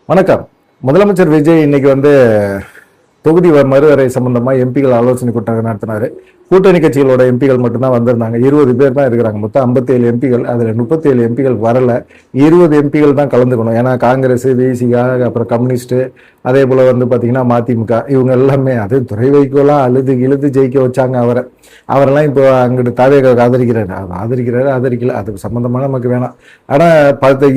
வணக்கம். முதலமைச்சர் விஜய் இன்னைக்கு தொகுதி மறுவரை சம்பந்தமா எம்பிகள் ஆலோசனை கூட்டம் நடத்தினாரு. கூட்டணி கட்சிகளோட எம்பிகள் மட்டும்தான் வந்திருந்தாங்க. 20 பேர் தான் இருக்கிறாங்க. மொத்தம் 57 எம்பிகள். அதுல 37 எம்பிகள் வரல. 20 எம்பிகள் தான் கலந்துக்கணும். ஏன்னா காங்கிரஸ், விசிகா, அப்புறம் கம்யூனிஸ்ட், அதே போல பாத்தீங்கன்னா மதிமுக, இவங்க எல்லாமே அது துறை வைக்கோலாம் இழுத்து ஜெயிக்க வச்சாங்க அவரெல்லாம் இப்போ அங்கிட்டு தாவேக ஆதரிக்கல, அது சம்பந்தமா நமக்கு வேணாம். ஆனா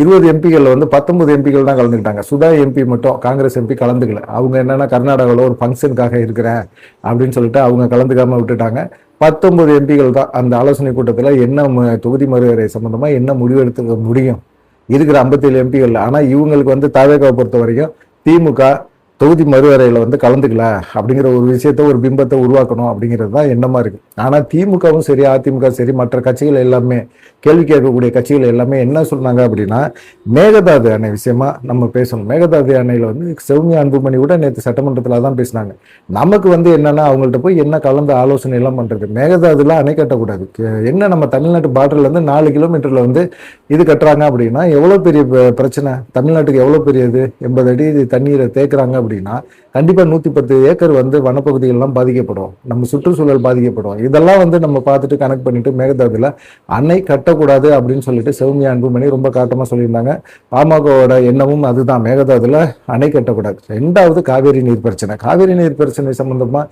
20 எம்பிகள் 19 எம்பிகள் தான் கலந்துக்கிட்டாங்க. சுதா எம்பி மட்டும், காங்கிரஸ் எம்பி கலந்துக்கல. அவங்க என்னன்னா கர்நாடகாவில் ஒரு ஃபங்க்ஷனுக்காக இருக்கிறேன் அப்படின்னு சொல்லிட்டு அவங்க கலந்துக்காம விட்டுட்டாங்க. 19 எம்பிகள் தான் அந்த ஆலோசனை கூட்டத்தில் என்ன தொகுதி மறுவரை சம்பந்தமா என்ன முடிவு எடுத்துக்க முடியும் இருக்கிற 57 எம்பிகள். ஆனா இவங்களுக்கு தாவேகாவை பொறுத்த வரைக்கும் திமுக தொகுதி மறுவரையில கலந்துக்கல அப்படிங்கிற ஒரு விஷயத்த, ஒரு பிம்பத்தை உருவாக்கணும் அப்படிங்கிறது தான் எண்ணமா இருக்கு. ஆனா திமுகவும் சரி, அதிமுக சரி, மற்ற கட்சிகள் எல்லாமே, கேள்வி கேட்கக்கூடிய கட்சிகள் எல்லாமே என்ன சொன்னாங்க அப்படின்னா, மேகதாது அணை விஷயமா நம்ம பேசணும். மேகதாது அணையில சௌமியா அன்புமணி கூட நேற்று சட்டமன்றத்துல தான் பேசினாங்க. நமக்கு என்னன்னா அவங்கள்ட்ட போய் என்ன கலந்து ஆலோசனை எல்லாம் பண்றது. மேகதாதுல அணை கட்டக்கூடாது. என்ன நம்ம தமிழ்நாட்டு பார்டர்ல 4 கிலோமீட்டர்ல இது கட்டுறாங்க அப்படின்னா எவ்வளவு பெரிய பிரச்சனை. தமிழ்நாட்டுக்கு எவ்வளவு பெரியது. 80 அடி தண்ணீரை தேக்குறாங்க அப்படின்னா கண்டிப்பா 110 ஏக்கர் வனப்பகுதிகள்லாம் பாதிக்கப்படும். நம்ம சுற்றுச்சூழல் பாதிக்கப்படும். இதெல்லாம் நம்ம பார்த்துட்டு கனெக்ட் பண்ணிட்டு மேகதாதுல அணை கட்டக்கூடாது அப்படின்னு சொல்லிட்டு சௌமியா அன்புமணி ரொம்ப காட்டமா சொல்லியிருந்தாங்க. பாமகவோட எண்ணமும் அதுதான், மேகதாதுல அணை கட்டக்கூடாது. 2வது காவேரி நீர் பிரச்சனை. காவேரி நீர் பிரச்சனை சம்பந்தமா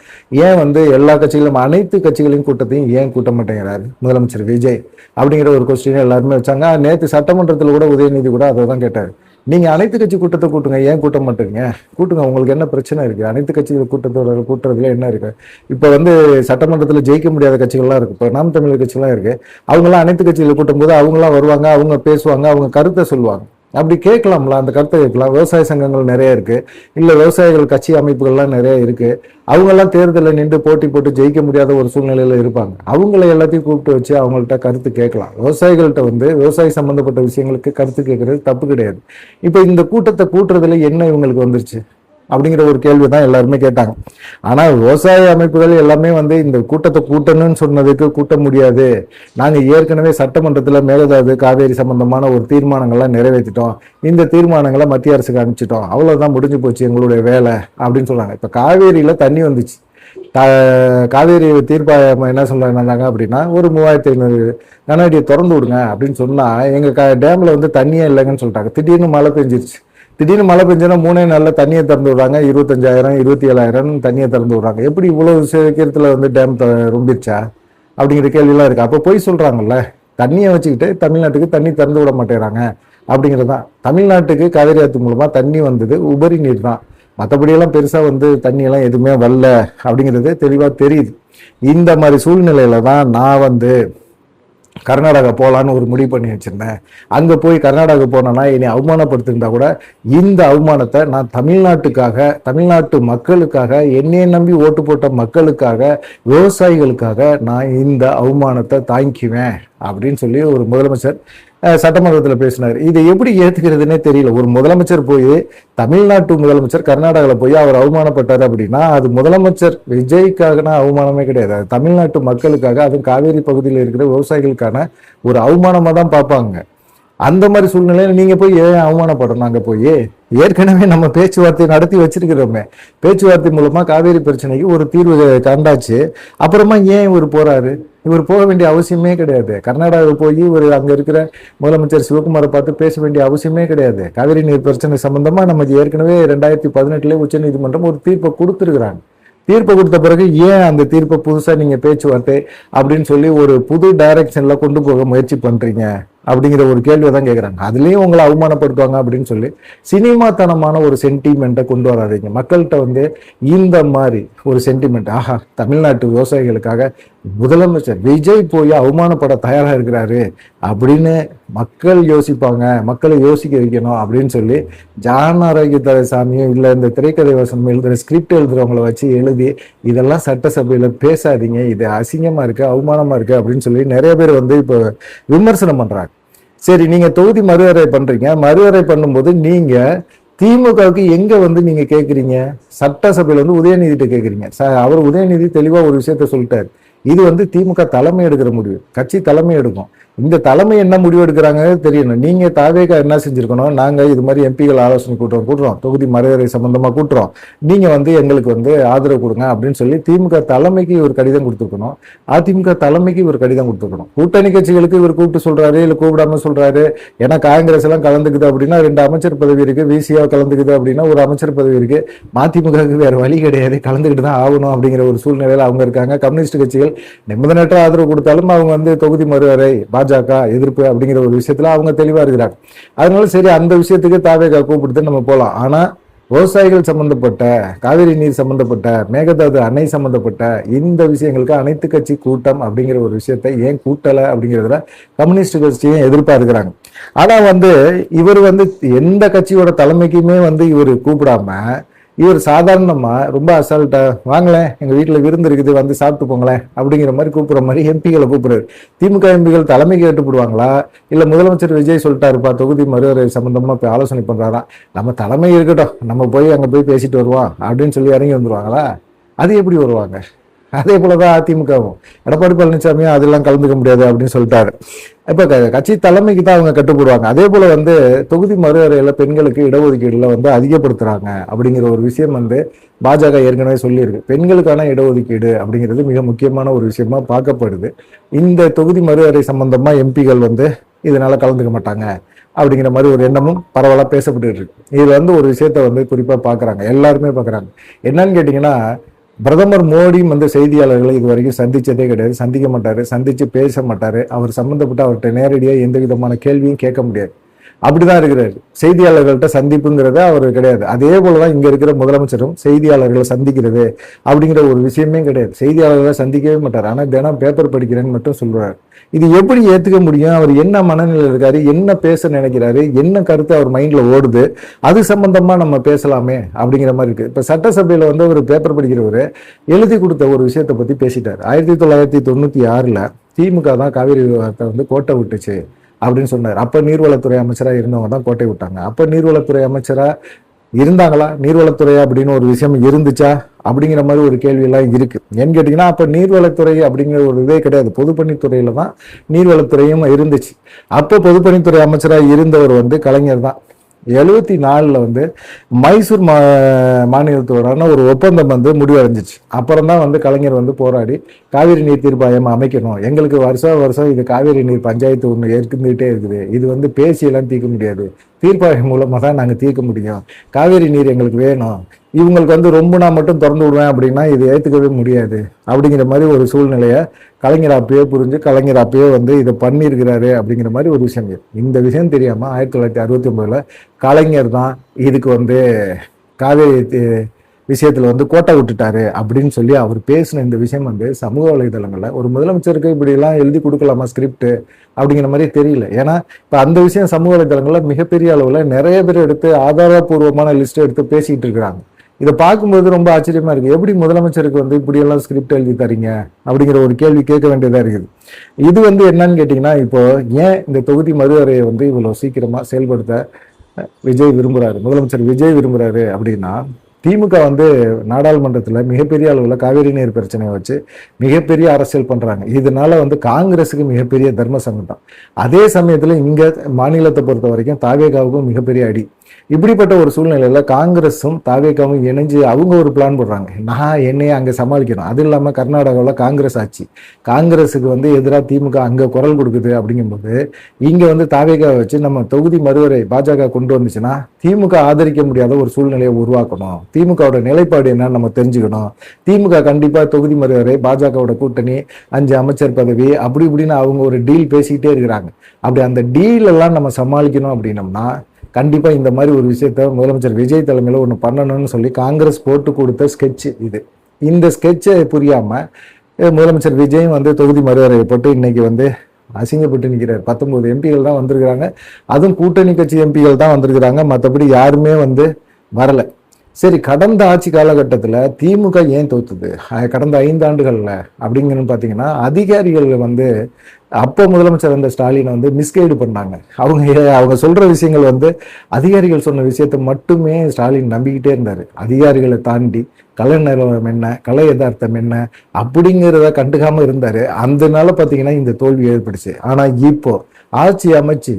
ஏன் எல்லா கட்சிகளும், அனைத்து கட்சிகளின் கூட்டத்தையும் ஏன் கூட்ட மாட்டேங்கிறாரு முதலமைச்சர் விஜய் அப்படிங்கிற ஒரு கொஸ்டின் எல்லாருமே வச்சாங்க. நேற்று சட்டமன்றத்தில் கூட உதயநிதி கூட அதை தான் கேட்டாரு. நீங்க அனைத்து கட்சி கூட்டத்தை கூட்டுங்க, ஏன் கூட்ட மாட்டீங்க? கூட்டுங்க, உங்களுக்கு என்ன பிரச்சனை இருக்கு? அனைத்து கட்சிகள் கூட்டுறதுல என்ன இருக்கு? இப்ப சட்டமன்றத்துல ஜெயிக்க முடியாத கட்சிகள்லாம் இருக்கு. இப்ப நாம் தமிழர் கட்சிகள்லாம் இருக்கு. அவங்களாம் அனைத்து கட்சிகளை கூட்டும் போது அவங்களாம் வருவாங்க, அவங்க பேசுவாங்க, அவங்க கருத்தை சொல்லுவாங்க. அப்படி கேட்கலாம்ல, அந்த கருத்தை கேட்கலாம். விவசாய சங்கங்கள் நிறைய இருக்கு, இல்ல விவசாயிகள் கட்சி அமைப்புகள்லாம் நிறைய இருக்கு. அவங்க எல்லாம் தேர்தலில் நின்று போட்டி போட்டு ஜெயிக்க முடியாத ஒரு சூழ்நிலையில இருப்பாங்க. அவங்கள எல்லாத்தையும் கூப்பிட்டு வச்சு அவங்கள்ட்ட கருத்து கேட்கலாம். விவசாயிகள்கிட்ட விவசாய சம்பந்தப்பட்ட விஷயங்களுக்கு கருத்து கேட்கறது தப்பு கிடையாது. இப்ப இந்த கூட்டத்தை கூட்டுறதுல என்ன இவங்களுக்கு வந்துருச்சு அப்படிங்கிற ஒரு கேள்வி தான் எல்லாருமே கேட்டாங்க. ஆனா விவசாய அமைப்புகள் எல்லாமே இந்த கூட்டத்தை கூட்டணும்னு சொன்னதுக்கு கூட்ட முடியாது, நாங்க ஏற்கனவே சட்டமன்றத்துல மேகதாது காவேரி சம்பந்தமான ஒரு தீர்மானங்கள்லாம் நிறைவேற்றிட்டோம், இந்த தீர்மானங்களை மத்திய அரசுக்கு அனுப்பிச்சிட்டோம், அவ்வளவுதான், முடிஞ்சு போச்சு எங்களுடைய வேலை அப்படின்னு சொல்றாங்க. இப்ப காவேரியில தண்ணி வந்துச்சு. காவேரி தீர்ப்பாயம் என்ன சொல்றாங்க அப்படின்னா, ஒரு 3500 கனஅடியை திறந்து விடுங்க அப்படின்னு சொன்னா, எங்க டேம்ல தண்ணியே இல்லைங்கன்னு சொல்லிட்டாங்க. திடீர்னு மழை பெஞ்சிருச்சு. திடீர்னு மழை பெஞ்சோன்னா 3 நாள்ல தண்ணியை திறந்து விடுறாங்க. 25,000 27,000 தண்ணியை திறந்து விடுறாங்க. எப்படி இவ்வளவு சீக்கிரத்துல டேம் ரொம்பிருச்சா அப்படிங்கிற கேள்வியெல்லாம் இருக்கு. அப்போ போய் சொல்றாங்கல்ல, தண்ணியை வச்சுக்கிட்டு தமிழ்நாட்டுக்கு தண்ணி திறந்து விட மாட்டேறாங்க அப்படிங்கிறது தான். தமிழ்நாட்டுக்கு காவிரி ஆத்து மூலமா தண்ணி வந்தது உபரி நீர் தான். மற்றபடியெல்லாம் பெருசா தண்ணியெல்லாம் எதுவுமே வரல அப்படிங்கிறது தெளிவா தெரியுது. இந்த மாதிரி சூழ்நிலையில தான் நான் கர்நாடகா போகலான்னு ஒரு முடிவு பண்ணி வச்சிருந்தேன். அங்க போய் கர்நாடகா போனேன்னா என்னை அவமானப்படுத்திருந்தா கூட இந்த அவமானத்தை நான் தமிழ்நாட்டுக்காக, தமிழ்நாட்டு மக்களுக்காக, என்னையை நம்பி ஓட்டு போட்ட மக்களுக்காக, விவசாயிகளுக்காக நான் இந்த அவமானத்தை தாங்கிக்குவேன் அப்படின்னு சொல்லி ஒரு முதலமைச்சர் சட்டமன்றத்தில் பேசினார். இதை எப்படி ஏத்துக்கிறதுனே தெரியல. ஒரு முதலமைச்சர் போய், தமிழ்நாட்டு முதலமைச்சர் கர்நாடகாவில் போய் அவர் அவமானப்பட்டார் அப்படின்னா அது முதலமைச்சர் விஜய்க்காகனா அவமானமே கிடையாது. அது தமிழ்நாட்டு மக்களுக்காக, அதுவும் காவேரி பகுதியில் இருக்கிற விவசாயிகளுக்கான ஒரு அவமானமா தான் பார்ப்பாங்க. அந்த மாதிரி சூழ்நிலையில நீங்க போய் ஏன் அவமானப்படணும்? நாங்க போய் ஏற்கனவே நம்ம பேச்சுவார்த்தை நடத்தி வச்சிருக்கிறோமே. பேச்சுவார்த்தை மூலமா காவேரி பிரச்சனைக்கு ஒரு தீர்வு கண்டாச்சு. அப்புறமா ஏன் இவர் போறாரு? இவர் போக வேண்டிய அவசியமே கிடையாது. கர்நாடகா போய் அங்க இருக்கிற முதலமைச்சர் சிவகுமாரை பார்த்து பேச வேண்டிய அவசியமே கிடையாது. காவிரி நீர் பிரச்சனை சம்பந்தமா நமக்கு ஏற்கனவே 2018 உச்ச நீதிமன்றம் ஒரு தீர்ப்பை கொடுத்துருக்குறாங்க. தீர்ப்பு கொடுத்த பிறகு ஏன் அந்த தீர்ப்பை புதுசா நீங்க பேச்சுவார்த்தை அப்படின்னு சொல்லி ஒரு புது டைரக்ஷன்ல கொண்டு போக முயற்சி பண்றீங்க அப்படிங்கிற ஒரு கேள்வியை தான் கேட்குறாங்க. அதுலேயும் உங்களை அவமானப்படுத்துவாங்க அப்படின்னு சொல்லி சினிமாத்தனமான ஒரு சென்டிமெண்ட்டை கொண்டு வராதிங்க. மக்கள்கிட்ட இந்த மாதிரி ஒரு சென்டிமெண்ட், ஆஹா தமிழ்நாட்டு விவசாயிகளுக்காக முதலமைச்சர் விஜய் போய் அவமானப்பட தயாராக இருக்கிறாரு அப்படின்னு மக்கள் யோசிப்பாங்க, மக்களை யோசிக்க வைக்கணும் அப்படின்னு சொல்லி ஜான் ஆரோக்கியசாமியும் இல்லை இந்த திரைக்கதை வசனம் எழுதுற ஸ்கிரிப்ட் எழுதுறவங்களை வச்சு எழுதி இதெல்லாம் சட்டசபையில பேசாதீங்க, இது அசிங்கமா இருக்கு, அவமானமா இருக்கு அப்படின்னு சொல்லி நிறைய பேர் இப்போ விமர்சனம் பண்றாங்க. சரி, நீங்க தொகுதி மறுவரை பண்றீங்க. மறுவரை பண்ணும்போது நீங்க திமுகவுக்கு எங்க நீங்க கேட்குறீங்க? சட்டசபையில உதயநிதிட்ட கேட்குறீங்க. அவர் உதயநிதி தெளிவா ஒரு விஷயத்த சொல்லிட்டாரு. இது வந்து திமுக தலைமை எடுக்கிற முடிவு, கட்சி தலைமை எடுக்கும். இந்த தலைமை என்ன முடிவு எடுக்கிறாங்க தெரியணும். நீங்க தாவேகா என்ன செஞ்சிருக்கணும், நாங்க இது மாதிரி எம்பிகள் ஆலோசனை கூட்டுறோம், தொகுதி மறுவரை சம்பந்தமா கூட்டுறோம், நீங்க வந்து எங்களுக்கு வந்து ஆதரவு கொடுங்க அப்படின்னு சொல்லி திமுக தலைமைக்கு ஒரு கடிதம் கொடுத்துருக்கணும். அதிமுக தலைமைக்கு ஒரு கடிதம் கொடுத்துருக்கணும். கூட்டணி கட்சிகளுக்கு இவர் கூப்பிட்டு சொல்றாரு, இல்ல கூப்பிடாம சொல்றாரு. ஏன்னா காங்கிரஸ் எல்லாம் கலந்துக்குது அப்படின்னா 2 அமைச்சர் பதவி இருக்கு, விசியா கலந்துக்குது அப்படின்னா ஒரு அமைச்சர் பதவி இருக்கு. மதிமுகவுக்கு வேற வழி கிடையாது, கலந்துக்கிட்டு தான் ஆகணும் அப்படிங்கிற ஒரு சூழ்நிலையில அவங்க இருக்காங்க. கம்யூனிஸ்ட் கட்சிகள் நிபந்தனையற்ற ஆதரவு கொடுத்தாலும் அவங்க வந்து தொகுதி மறுவரை பாஜக எதிர்ப்பு அப்படிங்கிற ஒரு விஷயத்துல அவங்க தெளிவா இருக்கிறாங்க. அதனால சரி, அந்த விஷயத்துக்கு தாவேகா கூப்பிடுத்து நம்ம போலாம். ஆனா விவசாயிகள் சம்பந்தப்பட்ட, காவிரி நீர் சம்பந்தப்பட்ட, மேகதாது அணை சம்பந்தப்பட்ட இந்த விஷயங்களுக்கு அனைத்து கட்சி கூட்டம் அப்படிங்கிற ஒரு விஷயத்தை ஏன் கூட்டல அப்படிங்கிறதுல கம்யூனிஸ்ட் கட்சியும் எதிர்ப்பா இருக்கிறாங்க. ஆனா வந்து இவர் வந்து எந்த கட்சியோட தலைமைக்குமே வந்து இவர் கூப்பிடாம இவர் சாதாரணமா ரொம்ப அசால்ட்டா வாங்களேன், எங்க வீட்டுல விருந்து இருக்குது வந்து சாப்பிட்டு போங்களேன் அப்படிங்கிற மாதிரி கூப்பிடுற மாதிரி எம்பிகளை கூப்பிடுறாரு. திமுக எம்பிகள் தலைமை கேட்டுப்படுவாங்களா, இல்ல முதலமைச்சர் விஜய் சொல்லிட்டாருப்பா தொகுதி மறுவரை சம்பந்தமா போய் ஆலோசனை பண்றாரா, நம்ம தலைமை இருக்கட்டும் நம்ம போய் அங்க போய் பேசிட்டு வருவோம் அப்படின்னு சொல்லி இறங்கி வந்துருவாங்களா? அது எப்படி வருவாங்க? அதே போலதான் அதிமுகவும் எடப்பாடி பழனிசாமியும் அதெல்லாம் கலந்துக்க முடியாது அப்படின்னு சொல்லிட்டாரு. இப்ப கட்சி தலைமைக்கு தான் அவங்க கட்டுப்படுவாங்க. அதே போல வந்து தொகுதி மறுவரையில பெண்களுக்கு இடஒதுக்கீடுல வந்து அதிகப்படுத்துறாங்க அப்படிங்கிற ஒரு விஷயம் வந்து பாஜக ஏற்கனவே சொல்லியிருக்கு. பெண்களுக்கான இடஒதுக்கீடு அப்படிங்கிறது மிக முக்கியமான ஒரு விஷயமா பார்க்கப்படுது. இந்த தொகுதி மறுவரை சம்பந்தமா எம்பிகள் வந்து இதனால கலந்துக்க மாட்டாங்க அப்படிங்கிற மாதிரி ஒரு எண்ணமும் பரவலா பேசப்பட்டு இருக்கு. இது வந்து ஒரு விஷயத்த வந்து குறிப்பா பாக்குறாங்க, எல்லாருமே பாக்குறாங்க. என்னன்னு கேட்டீங்கன்னா, பிரதமர் மோடி வந்து செய்தியாளர்களை இது வரைக்கும் சந்திச்சதே கிடையாது, சந்திக்க மாட்டாரு, சந்திச்சு பேச மாட்டாரு. அவர் சம்பந்தப்பட்ட அவர்கிட்ட நேரடியா எந்த விதமான கேள்வியும் கேட்க முடியாது. அப்படிதான் இருக்கிறாரு. செய்தியாளர்கள்ட்ட சந்திப்புங்கிறத அவர் கிடையாது. அதே போலதான் இங்க இருக்கிற முதலமைச்சரும் செய்தியாளர்களை சந்திக்கிறது அப்படிங்கிற ஒரு விஷயமே கிடையாது. செய்தியாளர்களை சந்திக்கவே மாட்டார். ஆனா தினம் பேப்பர் படிக்கிறேன்னு மட்டும் சொல்றாரு. இது எப்படி ஏத்துக்க முடியும்? அவர் என்ன மனநிலையில் இருக்காரு, என்ன பேச நினைக்கிறாரு, என்ன கருத்து அவர் மைண்ட்ல ஓடுது, அது சம்பந்தமா நம்ம பேசலாமே அப்படிங்கிற மாதிரி இருக்கு. இப்ப சட்டசபையில வந்து ஒரு பேப்பர் படிக்கிறவரு எழுதி கொடுத்த ஒரு விஷயத்தை பத்தி பேசிட்டாரு. 1996ல திமுக தான் காவிரி விவகாரத்தை வந்து கோட்டை விட்டுச்சு அப்படின்னு சொன்னார். அப்ப நீர்வளத்துறை அமைச்சரா இருந்தவங்க தான் கோட்டை விட்டாங்க. அப்ப நீர்வளத்துறை அமைச்சரா இருந்தாங்களா, நீர்வளத்துறை அப்படின்னு ஒரு விஷயம் இருந்துச்சா அப்படிங்கிற மாதிரி ஒரு கேள்வி எல்லாம் இருக்கு. ஏன்னு கேட்டீங்கன்னா, அப்ப நீர்வளத்துறை அப்படிங்கிற ஒரு இதே கிடையாது. பொதுப்பணித்துறையில தான் நீர்வளத்துறையும் இருந்துச்சு. அப்ப பொதுப்பணித்துறை அமைச்சரா இருந்தவர் வந்து கலைஞர் தான். 74ல வந்து மைசூர் மாநிலத்தோடான ஒரு ஒப்பந்தம் வந்து முடிவடைஞ்சிச்சு. அப்புறம் தான் வந்து கலைஞர் வந்து போராடி காவிரி நீர் தீர்ப்பாயம் அமைக்கணும், எங்களுக்கு வருஷம் இது காவிரி நீர் பஞ்சாயத்து ஒண்ணு ஏற்கனவே இருக்குது, இது வந்து பேசியெல்லாம் தீர்க்க முடியாது, தீர்ப்பாயம் மூலமா தான் நாங்க தீர்க்க முடியும், காவிரி நீர் எங்களுக்கு வேணும், இவங்களுக்கு வந்து ரொம்பனா மட்டும் திறந்து விடுவேன் அப்படின்னா இது ஏத்துக்கவே முடியாது அப்படிங்கிற மாதிரி ஒரு சூழ்நிலைய கலைஞர் அப்பயே புரிஞ்சு கலைஞர் அப்பயே வந்து இதை பண்ணியிருக்கிறாரு அப்படிங்கிற மாதிரி ஒரு விஷயம். இந்த விஷயம் தெரியாம 1969ல கலைஞர் தான் இதுக்கு வந்து காவேரி விஷயத்துல வந்து கோட்டை விட்டுட்டாரு அப்படின்னு சொல்லி அவர் பேசின இந்த விஷயம் வந்து சமூக வலைதளங்கள்ல ஒரு முதலமைச்சருக்கு இப்படி எல்லாம் எழுதி கொடுக்கலாமா ஸ்கிரிப்ட் அப்படிங்கிற மாதிரி தெரியல. ஏன்னா இப்ப அந்த விஷயம் சமூக வலைதளங்கள்ல மிகப்பெரிய அளவுல நிறைய பேர் எடுத்து ஆதாரபூர்வமான லிஸ்ட் எடுத்து பேசிட்டு இருக்கிறாங்க. இதை பார்க்கும்போது ரொம்ப ஆச்சரியமா இருக்கு. எப்படி முதலமைச்சருக்கு வந்து இப்படி எல்லாம் ஸ்கிரிப்ட் எழுதி தரீங்க அப்படிங்கிற ஒரு கேள்வி கேட்க வேண்டியதா இருக்குது. இது வந்து என்னன்னு கேட்டீங்கன்னா, இப்போ ஏன் இந்த தொகுதி மறுவரையை வந்து இவ்வளவு சீக்கிரமா செயல்படுத்த விஜய் விரும்புறாரு, முதலமைச்சர் விஜய் விரும்புறாரு அப்படின்னா, திமுக வந்து நாடாளுமன்றத்துல மிகப்பெரிய அளவுல காவிரி நீர் பிரச்சனையை வச்சு மிகப்பெரிய அரசியல் பண்றாங்க. இதனால வந்து காங்கிரஸுக்கு மிகப்பெரிய தர்ம சங்கடம். அதே சமயத்துல இங்க மாநிலத்தை பொறுத்த வரைக்கும் தாவேகாவுக்கும் மிகப்பெரிய அடி. இப்படிப்பட்ட ஒரு சூழ்நிலையில காங்கிரஸும் தாவேகாவும் இணைஞ்சு அவங்க ஒரு பிளான் போடுறாங்க, நான் என்னையே அங்க சமாளிக்கணும். அது இல்லாம கர்நாடகாவில் காங்கிரஸ் ஆட்சி, காங்கிரஸுக்கு வந்து எதிராக திமுக அங்க குரல் கொடுக்குது. அப்படிங்கும்போது இங்க வந்து தாவேகா வச்சு நம்ம தொகுதி மறுவரை பாஜக கொண்டு வந்துச்சுன்னா திமுக ஆதரிக்க முடியாத ஒரு சூழ்நிலையை உருவாக்கணும், திமுகவோட நிலைப்பாடு என்னன்னு நம்ம தெரிஞ்சுக்கணும், திமுக கண்டிப்பா தொகுதி மறுவரை பாஜகவோட கூட்டணி 5 அமைச்சர் பதவி அப்படி இப்படின்னு அவங்க ஒரு டீல் பேசிக்கிட்டே இருக்கிறாங்க. அப்படி அந்த டீல் எல்லாம் நம்ம சமாளிக்கணும் அப்படின்னம்னா கண்டிப்பா இந்த மாதிரி ஒரு விஷயத்த முதலமைச்சர் விஜய் தலைமையில ஒண்ணு பண்ணணும்னு சொல்லி காங்கிரஸ் போட்டு கொடுத்த ஸ்கெட்ச் இது. இந்த ஸ்கெட்சை புரியாம முதலமைச்சர் விஜயும் வந்து தொகுதி மறுவரையை போட்டு இன்னைக்கு வந்து அசிங்கப்பட்டு நிற்கிறார். 19 எம்பிகள் தான் வந்திருக்கிறாங்க, அதுவும் கூட்டணி கட்சி எம்பிகள் தான் வந்திருக்கிறாங்க, மற்றபடி யாருமே வந்து வரல. சரி, கடந்த ஆட்சி காலகட்டத்தில் திமுக ஏன் தோத்துது கடந்த 5 ஆண்டுகள்ல அப்படிங்கன்னு பார்த்தீங்கன்னா, அதிகாரிகள் வந்து அப்போ முதலமைச்சர் இருந்த ஸ்டாலினை வந்து மிஸ்கைடு பண்ணாங்க. அவங்க சொல்ற விஷயங்கள் வந்து அதிகாரிகள் சொன்ன விஷயத்தை மட்டுமே ஸ்டாலின் நம்பிக்கிட்டே இருந்தாரு. அதிகாரிகளை தாண்டி கலை நிலவரம் என்ன, கலை யதார்த்தம் என்ன அப்படிங்கிறத கண்டுக்காம இருந்தாரு. அதனால பார்த்தீங்கன்னா இந்த தோல்வி ஏற்பட்டுச்சு. ஆனா இப்போ ஆட்சி அமைச்சு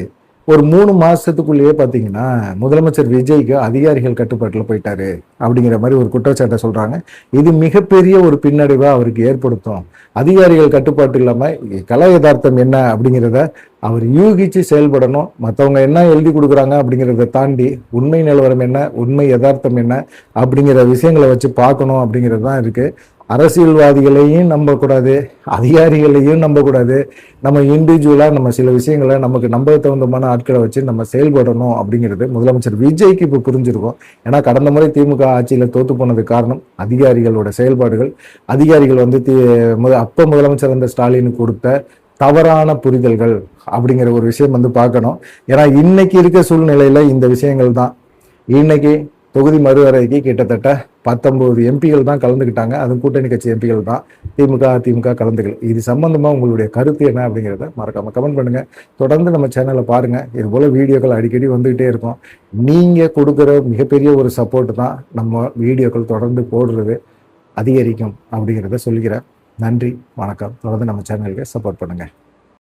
ஒரு 3 மாசத்துக்குள்ளேயே பார்த்தீங்கன்னா முதலமைச்சர் விஜய்க்கு அதிகாரிகள் கட்டுப்பாட்டில் போயிட்டாரு அப்படிங்கிற மாதிரி ஒரு குற்றச்சாட்டை சொல்றாங்க. இது மிகப்பெரிய ஒரு பின்னடைவா அவருக்கு ஏற்படுத்தும். அதிகாரிகள் கட்டுப்பாட்டு இல்லாம கலை யதார்த்தம் என்ன அப்படிங்கிறத அவர் யூகிச்சு செயல்படணும். மற்றவங்க என்ன எழுதி கொடுக்குறாங்க அப்படிங்கிறத தாண்டி உண்மை நிலவரம் என்ன, உண்மை யதார்த்தம் என்ன அப்படிங்கிற விஷயங்களை வச்சு பார்க்கணும் அப்படிங்கிறது தான் இருக்கு. அரசியல்வாதிகளையும் நம்பக்கூடாது, அதிகாரிகளையும் நம்பக்கூடாது. நம்ம இண்டிவிஜுவலா நம்ம சில விஷயங்களை நமக்கு நம்ப தகுந்தமான ஆட்களை வச்சு நம்ம செயல்படணும் அப்படிங்கிறது முதலமைச்சர் விஜய்க்கு இப்போ புரிஞ்சிருக்கும். ஏன்னா கடந்த முறை திமுக ஆட்சியில தோத்து போனதுக்கு காரணம் அதிகாரிகளோட செயல்பாடுகள். அதிகாரிகள் வந்து அப்ப முதலமைச்சர் இருந்த ஸ்டாலினுக்கு கொடுத்த தவறான புரிதல்கள் அப்படிங்கிற ஒரு விஷயம் வந்து பார்க்கணும். ஏன்னா இன்னைக்கு இருக்க சூழ்நிலையில இந்த விஷயங்கள் தான். இன்னைக்கு தொகுதி மறுவரைக்கு கிட்டத்தட்ட 19 எம்பிகள் தான் கலந்துக்கிட்டாங்க. அதுவும் கூட்டணி கட்சி எம்பிகள் தான். திமுக அதிமுக கலந்துகள். இது சம்பந்தமா உங்களுடைய கருத்து என்ன அப்படிங்கிறத மறக்காம கமெண்ட் பண்ணுங்க. தொடர்ந்து நம்ம சேனலை பாருங்க. இது போல வீடியோக்கள் அடிக்கடி வந்துகிட்டே இருக்கும். நீங்க கொடுக்குற மிகப்பெரிய ஒரு சப்போர்ட் தான் நம்ம வீடியோக்கள் தொடர்ந்து போடுறது அதிகரிக்கும் அப்படிங்கிறத சொல்லிக்கிறேன். நன்றி, வணக்கம். தொடர்ந்து நம்ம சேனலுக்கு சப்போர்ட் பண்ணுங்க.